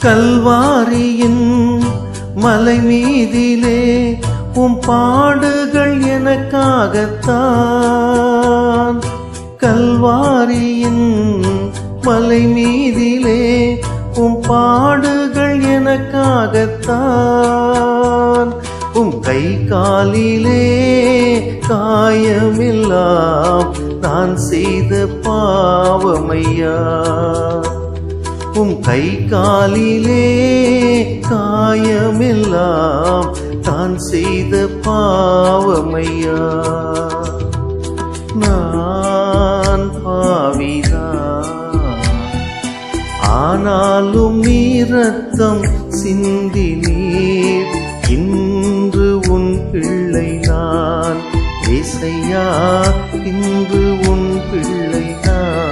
கல்வாரியின் மலை மீதிலே பாடுகள் எனக்காகத்தான். கல்வாரியின் மலை மீதிலே பாடுகள் எனக்காகத்தான். கை காலிலே காயமெல்லாம் நான் செய்த பாவமையா. கை காலிலே காயமெல்லாம் தான் செய்த பாவமையா. நான் பாவிதான், ஆனாலும் நீ ரத்தம் சிந்தி நீர். இன்று உன் பிள்ளை நான் ஏசையா, இன்று உன் பிள்ளை நான்.